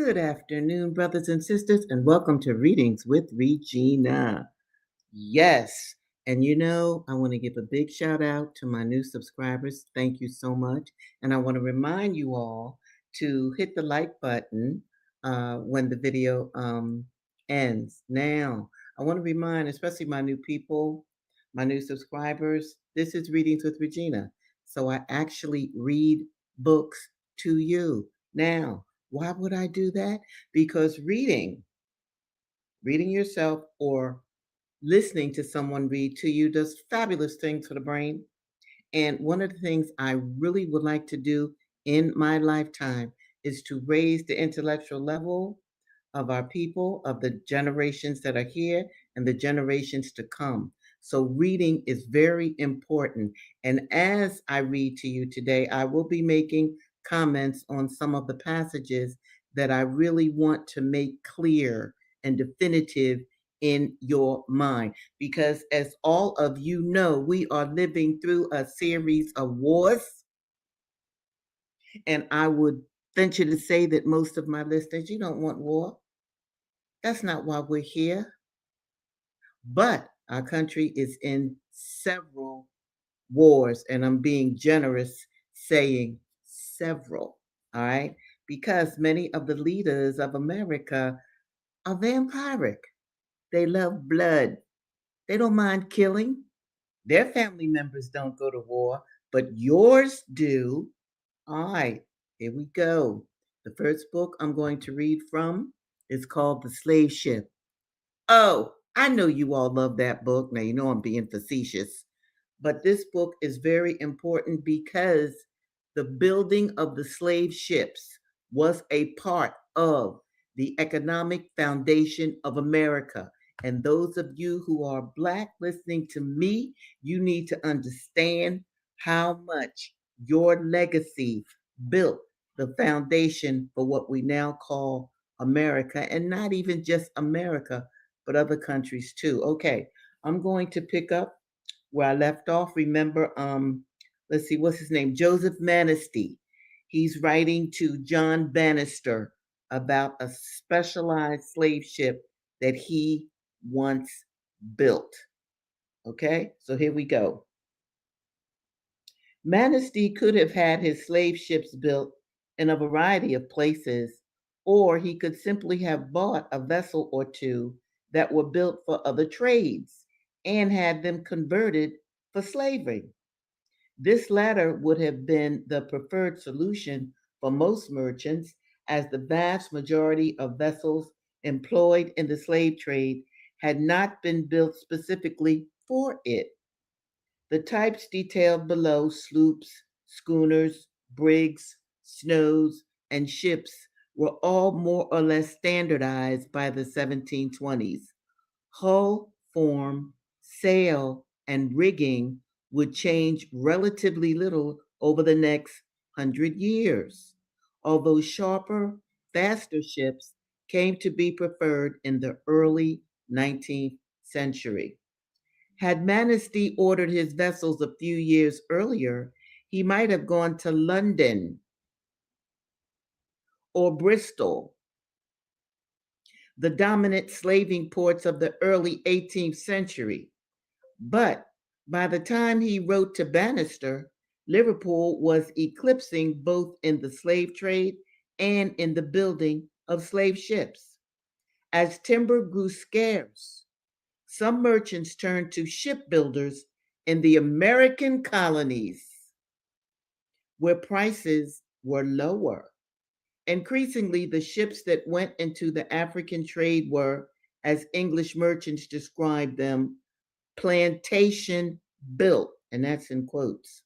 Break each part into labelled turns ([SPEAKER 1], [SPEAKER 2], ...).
[SPEAKER 1] Good afternoon, brothers and sisters, and welcome to Readings with Regina. Yes, and I want to give a big shout out to my new subscribers. Thank you so much. And I want to remind you all to hit the like button when the video ends. Now, I want to remind, especially my new people, my new subscribers, this is Readings with Regina. So I actually read books to you. Now, why would I do that? Because reading yourself or listening to someone read to you does fabulous things for the brain. And one of the things I really would like to do in my lifetime is to raise the intellectual level of our people, of the generations that are here and the generations to come. So, reading is very important. And as I read to you today, I will be making comments on some of the passages that I really want to make clear and definitive in your mind. Because, as all of you know, we are living through a series of wars. And I would venture to say that most of my listeners, you don't want war. That's not why we're here. But our country is in several wars, and I'm being generous saying several, all right? Because many of the leaders of America are vampiric. They love blood. They don't mind killing. Their family members don't go to war, but yours do. All right, here we go. The first book I'm going to read from is called The Slave Ship. Oh, I know you all love that book. Now, you know I'm being facetious, but this book is very important because the building of the slave ships was a part of the economic foundation of America. And those of you who are Black listening to me, you need to understand how much your legacy built the foundation for what we now call America, and not even just America, but other countries too. Okay, I'm going to pick up where I left off. Remember, let's see, what's his name? Joseph Manistee. He's writing to John Bannister about a specialized slave ship that he once built. Okay, so here we go. Manistee could have had his slave ships built in a variety of places, or he could simply have bought a vessel or two that were built for other trades and had them converted for slavery. This latter would have been the preferred solution for most merchants, as the vast majority of vessels employed in the slave trade had not been built specifically for it. The types detailed below, sloops, schooners, brigs, snows, and ships, were all more or less standardized by the 1720s. Hull form, sail, and rigging would change relatively little over the next 100 years, although sharper, faster ships came to be preferred in the early 19th century. Had Manistee ordered his vessels a few years earlier, he might have gone to London or Bristol, the dominant slaving ports of the early 18th century. But by the time he wrote to Bannister, Liverpool was eclipsing both in the slave trade and in the building of slave ships. As timber grew scarce, some merchants turned to shipbuilders in the American colonies where prices were lower. Increasingly, the ships that went into the African trade were, as English merchants described them, plantation built, and that's in quotes.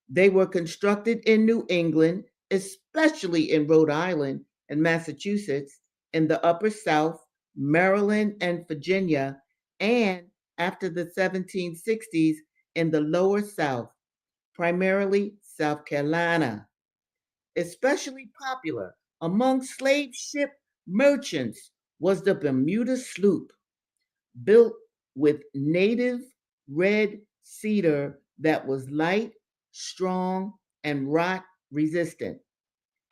[SPEAKER 1] They were constructed in New England, especially in Rhode Island and Massachusetts, in the Upper South, Maryland, and Virginia, and after the 1760s in the Lower South, primarily South Carolina. Especially popular among slave ship merchants was the Bermuda sloop, built with native red cedar that was light, strong, and rot resistant.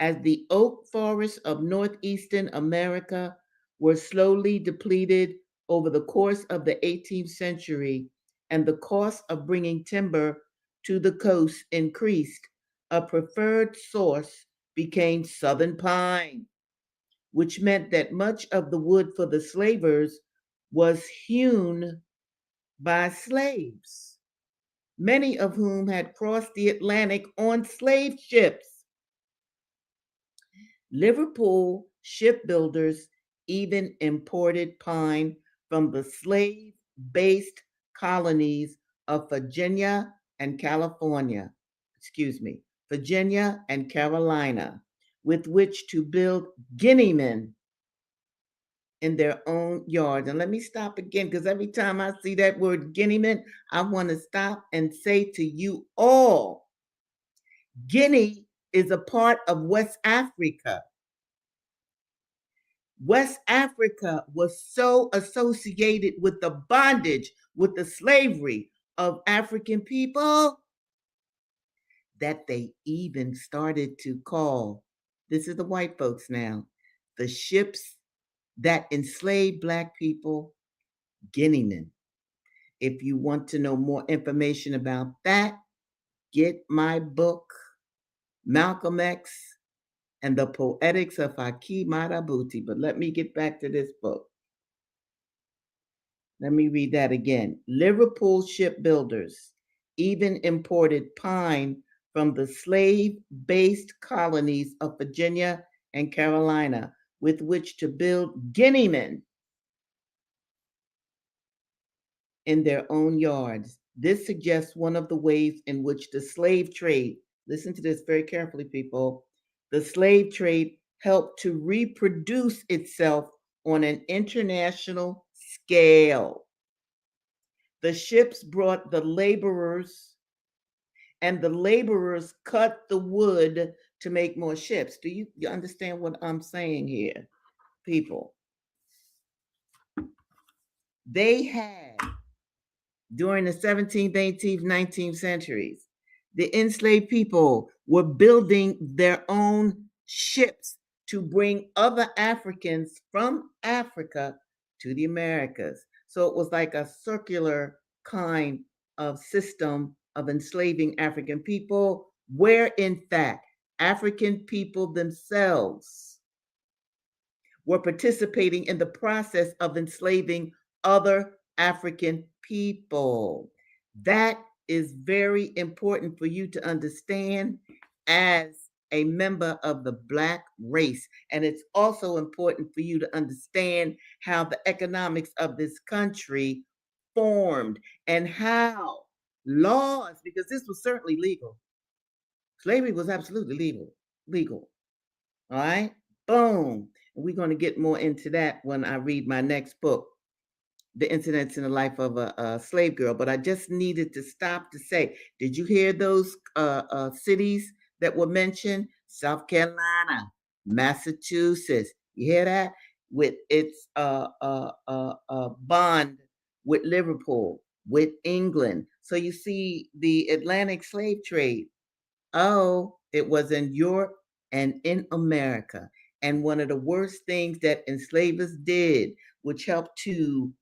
[SPEAKER 1] as the oak forests of northeastern America were slowly depleted over the course of the 18th century and the cost of bringing timber to the coast increased, a preferred source became southern pine, which meant that much of the wood for the slavers was hewn by slaves, many of whom had crossed the Atlantic on slave ships. Liverpool shipbuilders even imported pine from the slave based colonies of Virginia and California, Virginia and Carolina, with which to build guineamen in their own yards. And let me stop again, because every time I see that word guineamen, I want to stop and say to you all, Guinea is a part of West Africa. West Africa was so associated with the bondage, with the slavery of African people, that they even started to call, this is the white folks now, the ships that enslaved Black people, Guineamen. If you want to know more information about that, get my book, Malcolm X and the Poetics of Haki Marabuti. But let me get back to this book. Let me read that again. Liverpool shipbuilders even imported pine from the slave-based colonies of Virginia and Carolina, with which to build guineamen in their own yards. This suggests one of the ways in which the slave trade, listen to this very carefully, people, the slave trade helped to reproduce itself on an international scale. The ships brought the laborers, and the laborers cut the wood to make more ships. Do you understand what I'm saying here, people? They had, during the 17th, 18th, 19th centuries, the enslaved people were building their own ships to bring other Africans from Africa to the Americas. So it was like a circular kind of system of enslaving African people, where in fact, African people themselves were participating in the process of enslaving other African people. That is very important for you to understand as a member of the Black race. And it's also important for you to understand how the economics of this country formed and how laws, because this was certainly legal. Slavery was absolutely legal. All right? Boom. And we're going to get more into that when I read my next book, The Incidents in the Life of a Slave Girl. But I just needed to stop to say, did you hear those cities that were mentioned? South Carolina, Massachusetts. You hear that? With its bond with Liverpool, with England. So you see the Atlantic slave trade. Oh, it was in Europe and in America. And one of the worst things that enslavers did, which helped to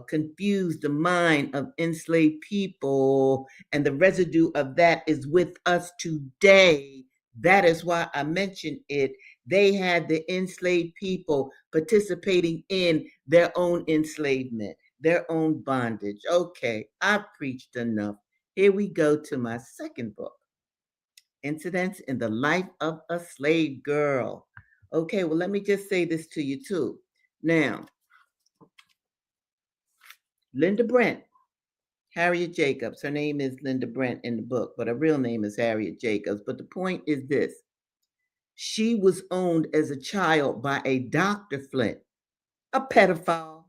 [SPEAKER 1] confuse the mind of enslaved people, and the residue of that is with us today. That is why I mentioned it. They had the enslaved people participating in their own enslavement, their own bondage. Okay, I've preached enough. Here we go to my second book, Incidents in the Life of a Slave Girl. Okay, well, let me just say this to you too. Now, Linda Brent, Harriet Jacobs, her name is Linda Brent in the book, but her real name is Harriet Jacobs. But the point is this: she was owned as a child by a Dr. Flint, a pedophile.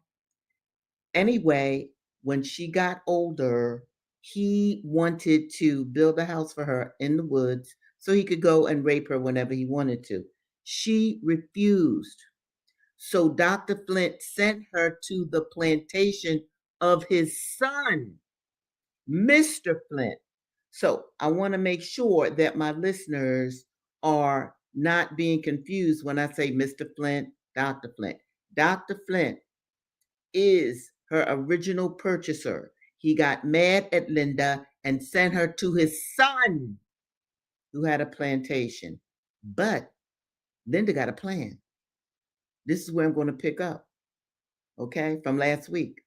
[SPEAKER 1] Anyway, when she got older, he wanted to build a house for her in the woods so he could go and rape her whenever he wanted to. She refused. So Dr. Flint sent her to the plantation of his son, Mr. Flint. So I want to make sure that my listeners are not being confused when I say Mr. Flint, Dr. Flint. Dr. Flint is her original purchaser. He got mad at Linda and sent her to his son, who had a plantation. But Linda got a plan. This is where I'm going to pick up, okay, from last week.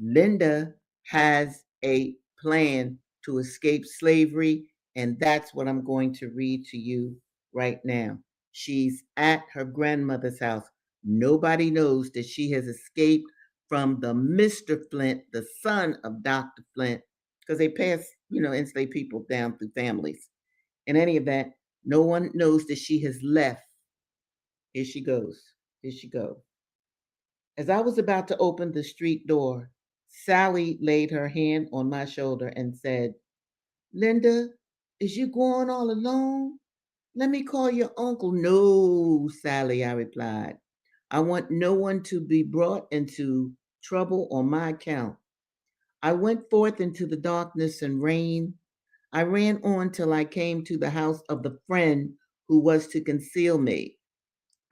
[SPEAKER 1] Linda has a plan to escape slavery, and that's what I'm going to read to you right now. She's at her grandmother's house. Nobody knows that she has escaped from the Mr. Flint, the son of Dr. Flint, because they pass, enslaved people down through families. In any event, no one knows that she has left. Here she goes. Here she goes. As I was about to open the street door, Sally laid her hand on my shoulder and said, Linda, is you going all alone? Let me call your uncle. No, Sally, I replied. I want no one to be brought into trouble on my account. I went forth into the darkness and rain. I ran on till I came to the house of the friend who was to conceal me.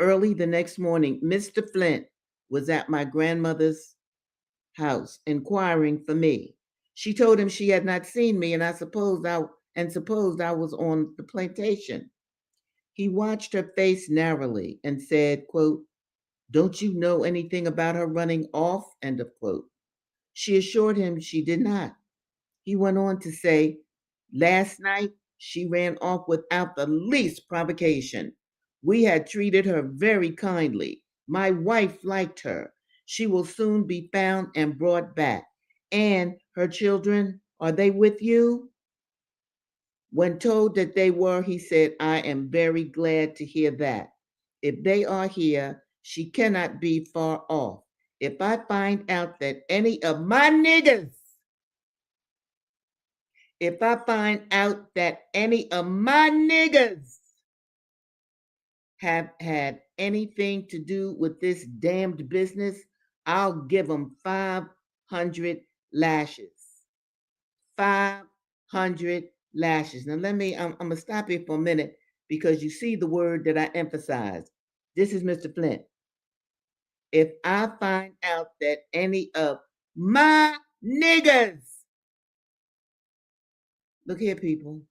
[SPEAKER 1] Early the next morning, Mr. Flint was at my grandmother's house inquiring for me. She told him she had not seen me, and supposed I was on the plantation. He watched her face narrowly and said, quote, Don't you know anything about her running off? End of quote. She assured him she did not. He went on to say, Last night she ran off without the least provocation. We had treated her very kindly. My wife liked her. She will soon be found and brought back. And her children, are they with you? When told that they were, he said, I am very glad to hear that. If they are here, she cannot be far off. If I find out that any of my niggas, if I find out that any of my niggas have had anything to do with this damned business, I'll give them 500 lashes. 500 lashes. Now, I'm going to stop here for a minute because you see the word that I emphasized. This is Mr. Flint. If I find out that any of my niggas, look here, people.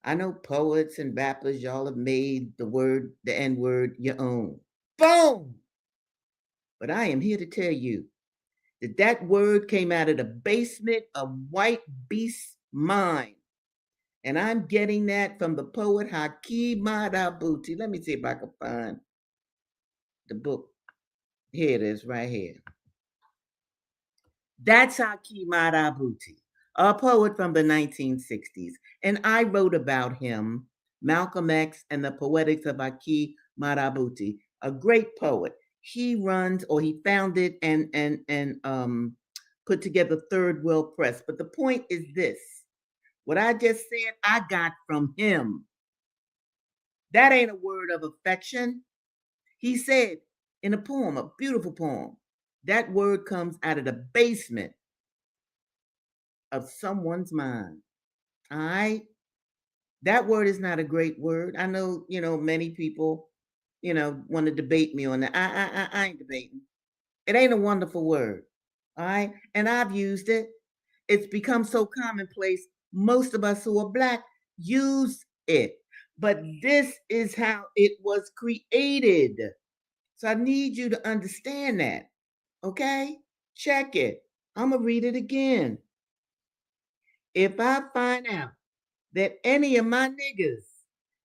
[SPEAKER 1] I know poets and rappers, y'all have made the N word, your own. Boom! But I am here to tell you that word came out of the basement of white beast's mind. And I'm getting that from the poet Hakeem Madabuti. Let me see if I can find the book. Here it is, right here. That's Hakeem Madabuti, a poet from the 1960s. And I wrote about him, Malcolm X and the Poetics of Hakeem Madabuti, a great poet. He founded and put together Third World Press. But the point is this. What I just said, I got from him. That ain't a word of affection. He said in a poem, a beautiful poem, that word comes out of the basement of someone's mind. All right? That word is not a great word. I know, many people, want to debate me on that. I ain't debating. It ain't a wonderful word. All right? And I've used it. It's become so commonplace. Most of us who are Black use it. But this is how it was created. So I need you to understand that. Okay? Check it. I'm going to read it again. If I find out that any of my niggas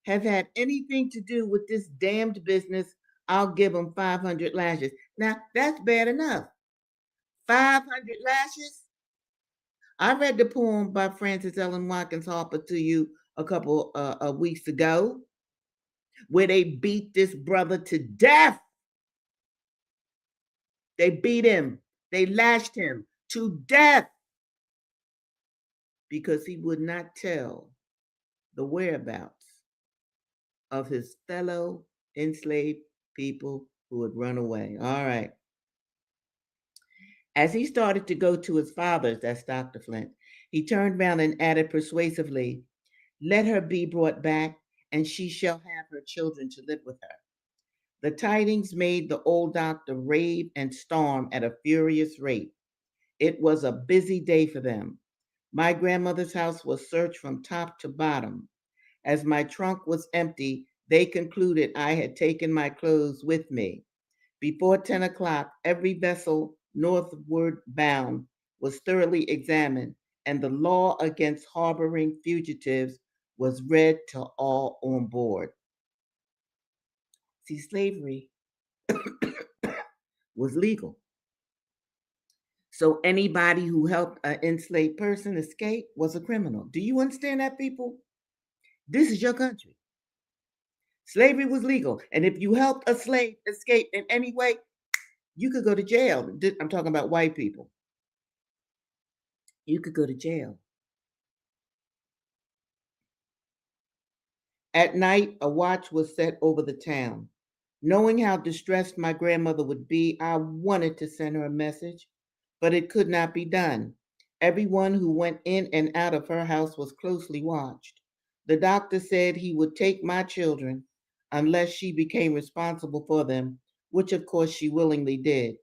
[SPEAKER 1] have had anything to do with this damned business, I'll give them 500 lashes. Now, that's bad enough. 500 lashes? I read the poem by Frances Ellen Watkins Harper to you a couple of weeks ago, where they beat this brother to death. They beat him. They lashed him to death because he would not tell the whereabouts of his fellow enslaved people who had run away. All right. As he started to go to his father's, that's Dr. Flint, he turned round and added persuasively, Let her be brought back, and she shall have her children to live with her. The tidings made the old doctor rave and storm at a furious rate. It was a busy day for them. My grandmother's house was searched from top to bottom. As my trunk was empty, they concluded I had taken my clothes with me. Before 10 o'clock, every vessel northward bound was thoroughly examined, and the law against harboring fugitives was read to all on board. See, slavery was legal. So anybody who helped an enslaved person escape was a criminal. Do you understand that, people? This is your country. Slavery was legal. And if you helped a slave escape in any way, you could go to jail. I'm talking about white people. You could go to jail. At night, a watch was set over the town. Knowing how distressed my grandmother would be, I wanted to send her a message, but it could not be done. Everyone who went in and out of her house was closely watched. The doctor said he would take my children unless she became responsible for them, which of course she willingly did.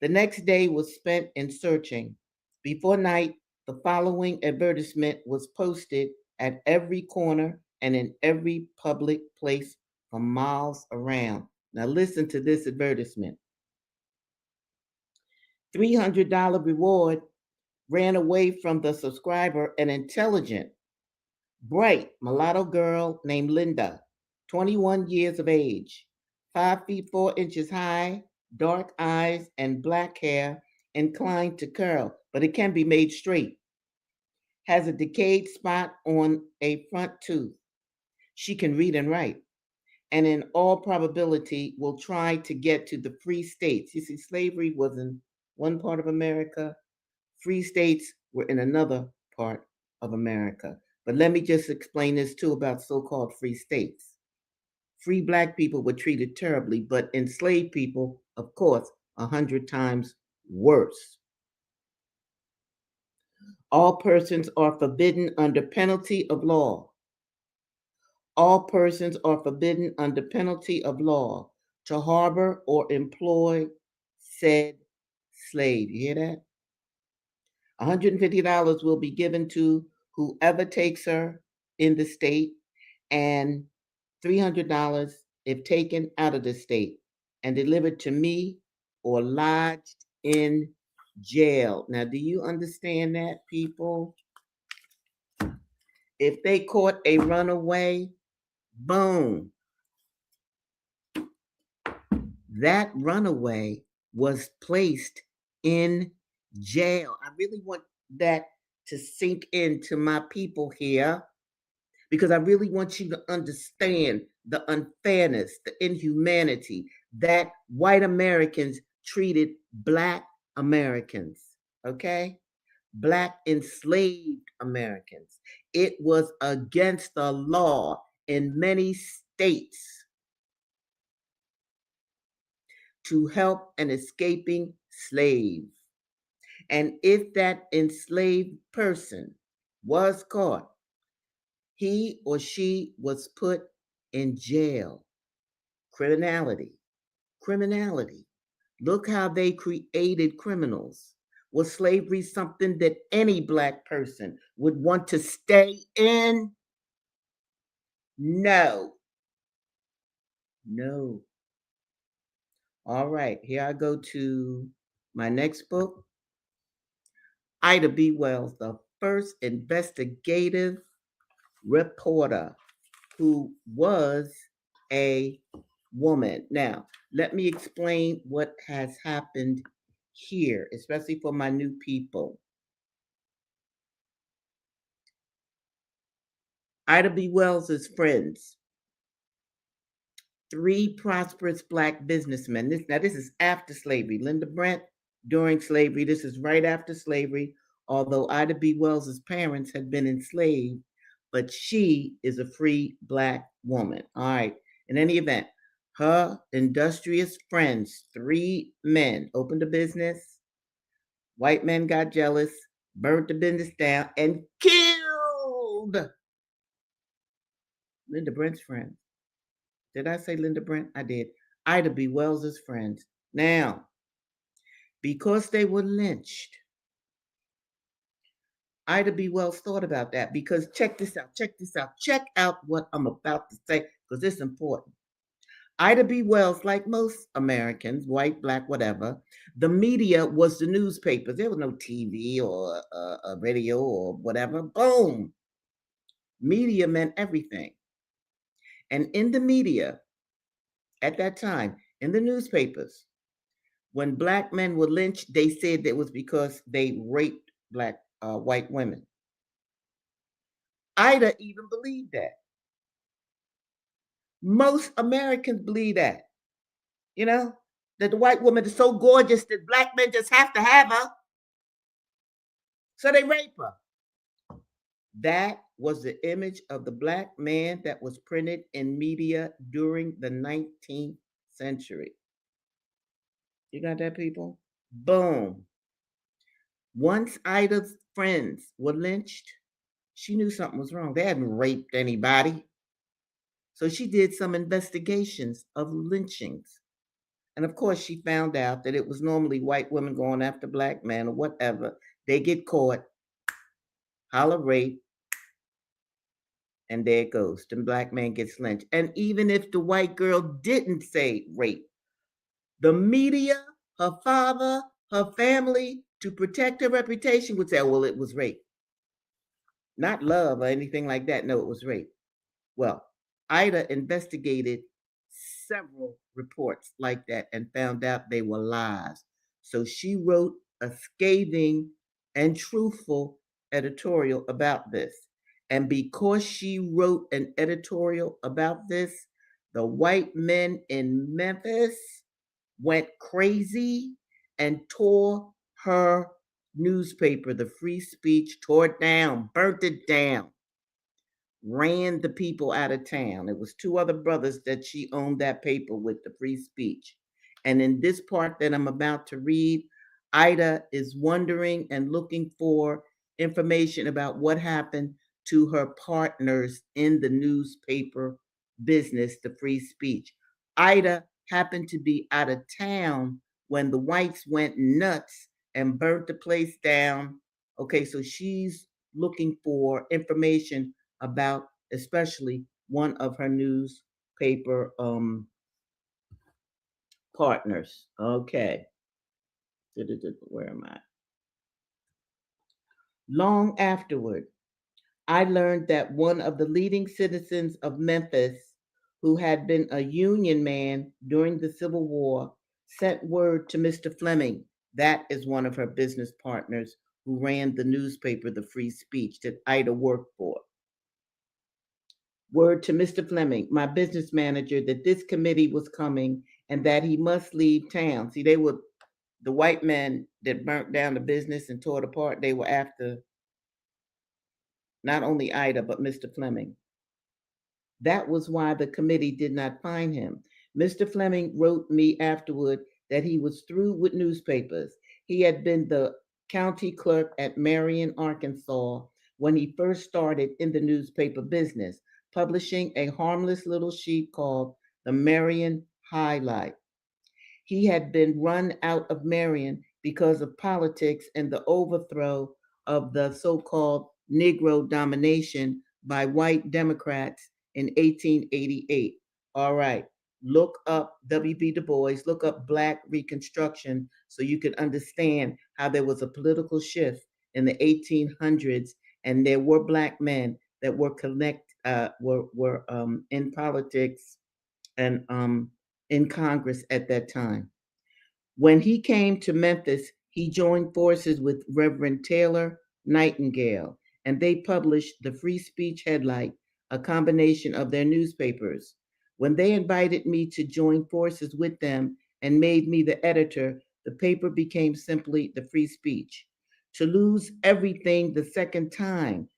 [SPEAKER 1] The next day was spent in searching. Before night, the following advertisement was posted at every corner and in every public place for miles around. Now, listen to this advertisement. $300 reward ran away from the subscriber an intelligent, bright mulatto girl named Linda, 21 years of age, 5 feet 4 inches high, dark eyes, and black hair inclined to curl, but it can be made straight. Has a decayed spot on a front tooth. She can read and write, and in all probability will try to get to the free states. You see, slavery was in one part of America, free states were in another part of America. But let me just explain this too about so-called free states. Free black people were treated terribly, but enslaved people, of course, 100 times worse. All persons are forbidden under penalty of law. All persons are forbidden under penalty of law to harbor or employ said slave. You hear that? $150 will be given to whoever takes her in the state, and $300 if taken out of the state and delivered to me or lodged in jail. Now, do you understand that, people? If they caught a runaway, boom, that runaway was placed in jail. I really want that to sink into my people here, because I really want you to understand the unfairness, the inhumanity that white Americans treated Black Americans, okay? Black enslaved Americans. It was against the law in many states to help an escaping slave. And if that enslaved person was caught, he or she was put in jail. Criminality. Criminality. Look how they created criminals. Was slavery something that any Black person would want to stay in? No. No. All right, here I go to my next book. Ida B. Wells, the first investigative reporter who was a woman. Now, let me explain what has happened here, especially for my new people. Ida B. Wells' friends, 3 prosperous Black businessmen. This is after slavery. Linda Brent during slavery. This is right after slavery, although Ida B. Wells' parents had been enslaved, but she is a free Black woman. All right. In any event, her industrious friends, 3 men, opened a business. White men got jealous, burnt the business down, and killed Linda Brent's friends. Did I say Linda Brent? I did. Ida B. Wells's friends. Now, because they were lynched, Ida B. Wells thought about that because check this out, check out what I'm about to say because it's important. Ida B. Wells, like most Americans, white, black, whatever, the media was the newspapers. There was no TV or a radio or whatever. Boom. Media meant everything. And in the media, at that time, in the newspapers, when black men were lynched, they said that it was because they raped white women. Ida even believed that. Most Americans believe that, you know, that the white woman is so gorgeous that black men just have to have her. So they rape her. That was the image of the black man that was printed in media during the 19th century. You got that, people? Boom. Once Ida's friends were lynched, she knew something was wrong. They hadn't raped anybody. So she did some investigations of lynchings. And of course, she found out that it was normally white women going after black men or whatever. They get caught, holler rape, and there it goes. The black man gets lynched. And even if the white girl didn't say rape, the media, her father, her family, to protect her reputation would say, well, it was rape. Not love or anything like that. No, it was rape. Well, Ida investigated several reports like that and found out they were lies. So she wrote a scathing and truthful editorial about this. And because she wrote an editorial about this, the white men in Memphis went crazy and tore her newspaper, the Free Speech, tore it down, burnt it down, ran the people out of town. It was two other brothers that she owned that paper with, the Free Speech. And in this part that I'm about to read, Ida is wondering and looking for information about what happened to her partners in the newspaper business, the Free Speech. Ida happened to be out of town when the whites went nuts and burnt the place down. Okay, so she's looking for information about especially one of her newspaper partners. Okay. Where am I? Long afterward, I learned that one of the leading citizens of Memphis, who had been a Union man during the Civil War, sent word to Mr. Fleming. That is one of her business partners who ran the newspaper, The Free Speech, that Ida worked for. Word to Mr. Fleming, my business manager, that this committee was coming and that he must leave town. See, they were the white men that burnt down the business and tore it apart. They were after not only Ida, but Mr. Fleming. That was why the committee did not find him. Mr. Fleming wrote me afterward that he was through with newspapers. He had been the county clerk at Marion, Arkansas, when he first started in the newspaper business, publishing a harmless little sheet called the Marion Highlight. He had been run out of Marion because of politics and the overthrow of the so called Negro domination by white Democrats in 1888. All right, look up W.B. Du Bois, look up Black Reconstruction so you can understand how there was a political shift in the 1800s and there were Black men that were in politics and in Congress at that time. When he came to Memphis, he joined forces with Reverend Taylor Nightingale, and they published the Free Speech Headlight, a combination of their newspapers. When they invited me to join forces with them and made me the editor, the paper became simply the Free Speech. To lose everything the second time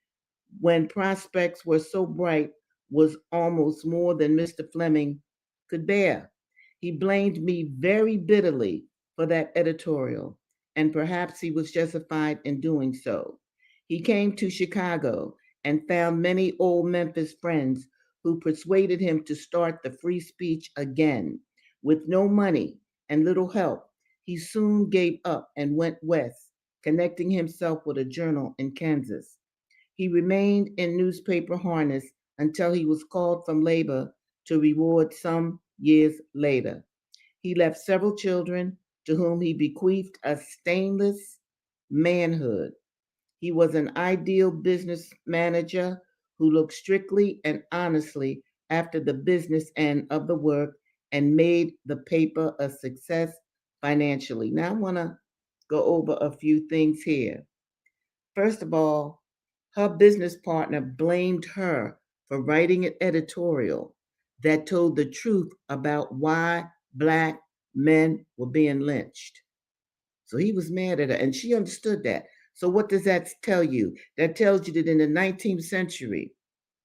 [SPEAKER 1] when prospects were so bright was almost more than Mr. Fleming could bear. He blamed me very bitterly for that editorial, and perhaps he was justified in doing so. He came to Chicago and found many old Memphis friends who persuaded him to start the free speech again. With no money and little help, he soon gave up and went west, connecting himself with a journal in Kansas. He remained in newspaper harness until he was called from labor to reward some years later. He left several children to whom he bequeathed a stainless manhood. He was an ideal business manager who looked strictly and honestly after the business end of the work and made the paper a success financially. Now, I want to go over a few things here. First of all, her business partner blamed her for writing an editorial that told the truth about why Black men were being lynched. So he was mad at her, and she understood that. So, what does that tell you? That tells you that in the 19th century,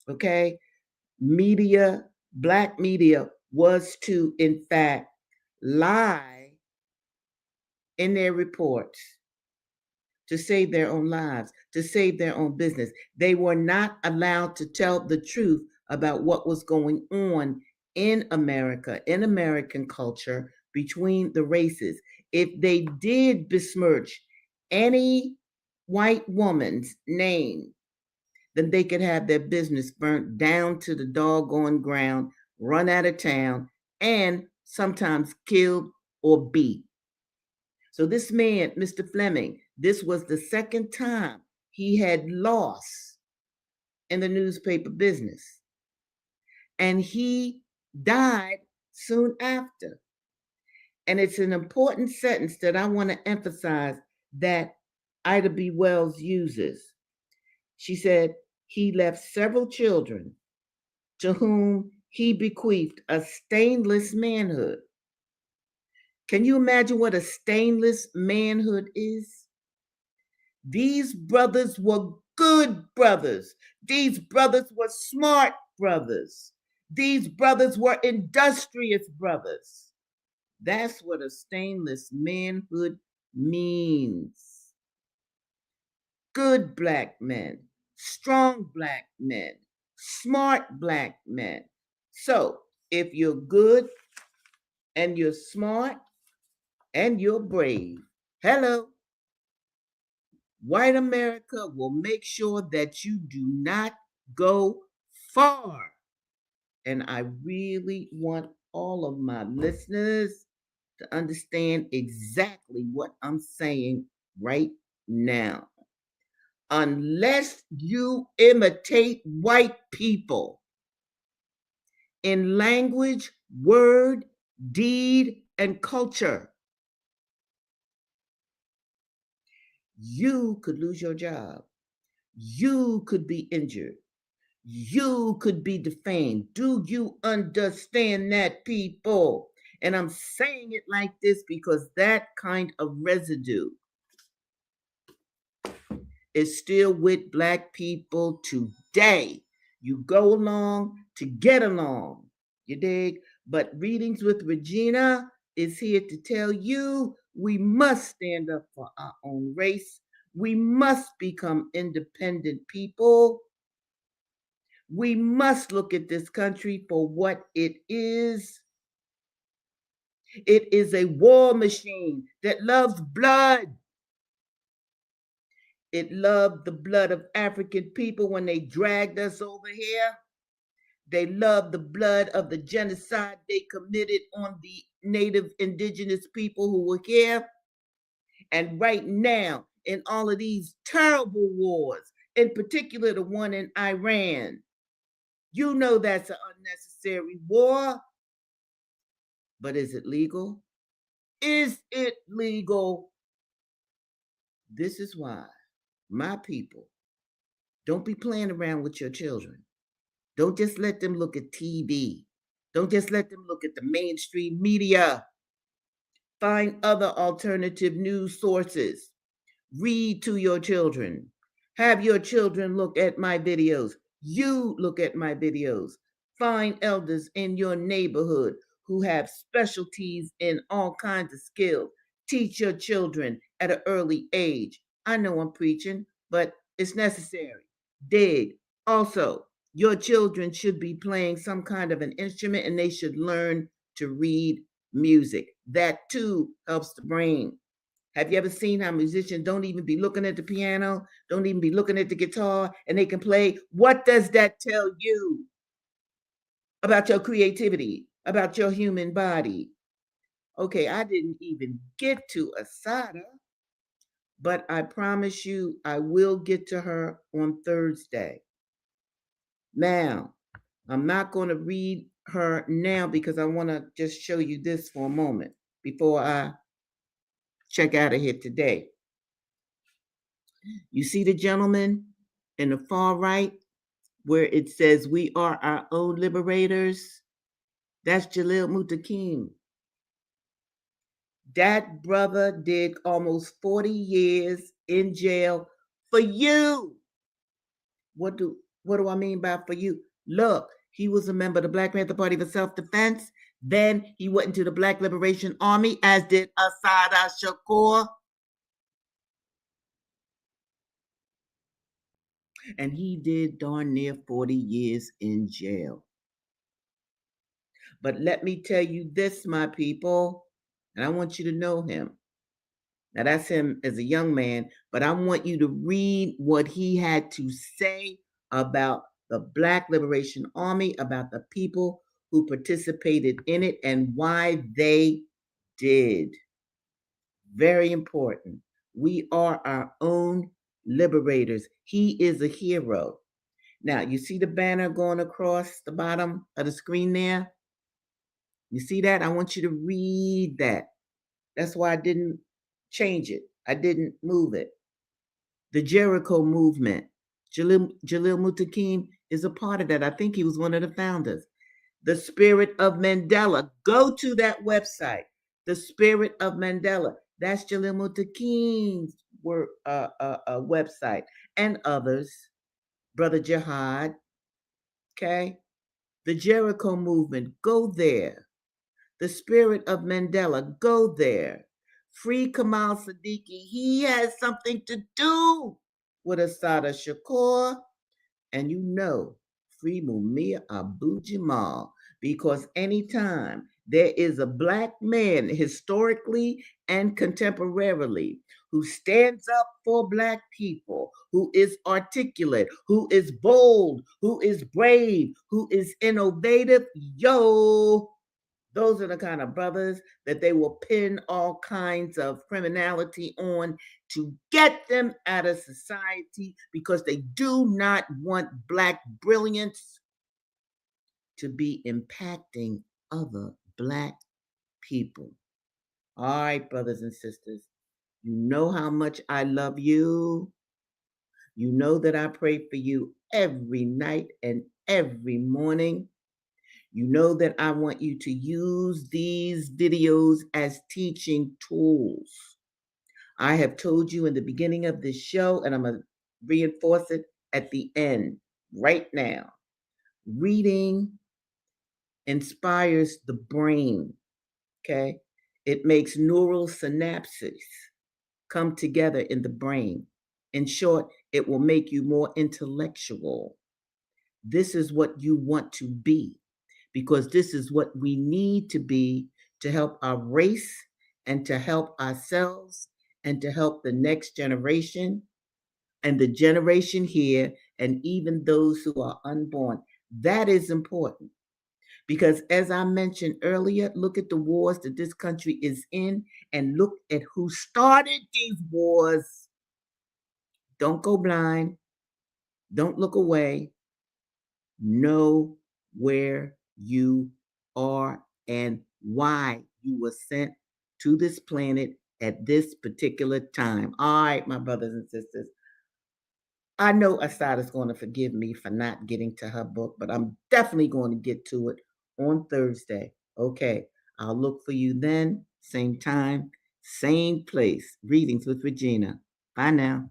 [SPEAKER 1] okay, media, Black media was to, in fact, lie in their reports to save their own lives, to save their own business. They were not allowed to tell the truth about what was going on in America, in American culture, between the races. If they did besmirch any white woman's name, then they could have their business burnt down to the doggone ground, run out of town, and sometimes killed or beat. So this man, Mr. Fleming, this was the second time he had lost in the newspaper business. And he died soon after. And it's an important sentence that I want to emphasize that Ida B. Wells uses. She said, he left several children to whom he bequeathed a stainless manhood. Can you imagine what a stainless manhood is? These brothers were good brothers. These brothers were smart brothers. These brothers were industrious brothers. That's what a stainless manhood means. Good Black men, strong Black men, smart Black men. So, if you're good and you're smart and you're brave, hello, white America will make sure that you do not go far. And I really want all of my listeners to understand exactly what I'm saying right now. Unless you imitate white people in language, word, deed, and culture, you could lose your job. You could be injured. You could be defamed. Do you understand that, people? And I'm saying it like this because that kind of residue is still with Black people today. You go along to get along. You dig? But Readings with Regina is here to tell you we must stand up for our own race. We must become independent people. We must look at this country for what it is. It is a war machine that loves blood. It loved the blood of African people when they dragged us over here. They loved the blood of the genocide they committed on the native indigenous people who were here. And right now, in all of these terrible wars, in particular the one in Iran, you know that's an unnecessary war. But is it legal? Is it legal? This is why, my people, don't be playing around with your children. Don't just let them look at TV. Don't just let them look at the mainstream media. Find other alternative news sources. Read to your children. Have your children look at my videos. You look at my videos. Find elders in your neighborhood who have specialties in all kinds of skills. Teach your children at an early age. I know I'm preaching, but it's necessary. Dig. Also, Your children should be playing some kind of an instrument and they should learn to read music. That too helps the brain. Have you ever seen how musicians don't even be looking at the piano, don't even be looking at the guitar, and they can play? What does that tell you about your creativity, about your human body? Okay, I didn't even get to Asada, but I promise you I will get to her on Thursday. Now, I'm not going to read her now because I want to just show you this for a moment before I check out of here today. You see the gentleman in the far right where it says, "We are our own liberators"? That's Jalil Mutakim. That brother did almost 40 years in jail for you. What do I mean by for you? Look, he was a member of the Black Panther Party for self-defense. Then he went into the Black Liberation Army, as did Assata Shakur. And he did darn near 40 years in jail. But let me tell you this, my people, and I want you to know him. Now, that's him as a young man, but I want you to read what he had to say about the Black Liberation Army, about the people who participated in it, and why they did. Very important. We are our own liberators. He is a hero. Now, you see the banner going across the bottom of the screen there? You see that? I want you to read that. That's why I didn't change it. I didn't move it. The Jericho movement. Jalil Mutakim is a part of that. I think he was one of the founders. The Spirit of Mandela. Go to that website. The Spirit of Mandela. That's Jalil Mutakim's website, and others. Brother Jihad. Okay. The Jericho movement. Go there. The Spirit of Mandela. Go there. Free Kamal Siddiqui. He has something to do with Assata Shakur. And you know, free Mumia Abu Jamal. Because anytime there is a Black man, historically and contemporarily, who stands up for Black people, who is articulate, who is bold, who is brave, who is innovative, yo, those are the kind of brothers that they will pin all kinds of criminality on to get them out of society because they do not want Black brilliance to be impacting other Black people. All right, brothers and sisters, you know how much I love you. You know that I pray for you every night and every morning. You know that I want you to use these videos as teaching tools. I have told you in the beginning of this show, and I'm going to reinforce it at the end right now. Reading inspires the brain, okay? It makes neural synapses come together in the brain. In short, it will make you more intellectual. This is what you want to be, because this is what we need to be to help our race and to help ourselves and to help the next generation and the generation here and even those who are unborn. That is important because, as I mentioned earlier, look at the wars that this country is in and look at who started these wars. Don't go blind. Don't look away. Know where you are and why you were sent to this planet at this particular time. All right, my brothers and sisters. I know Asada's going to forgive me for not getting to her book, but I'm definitely going to get to it on Thursday. Okay, I'll look for you then, same time, same place. Readings with Regina. Bye now.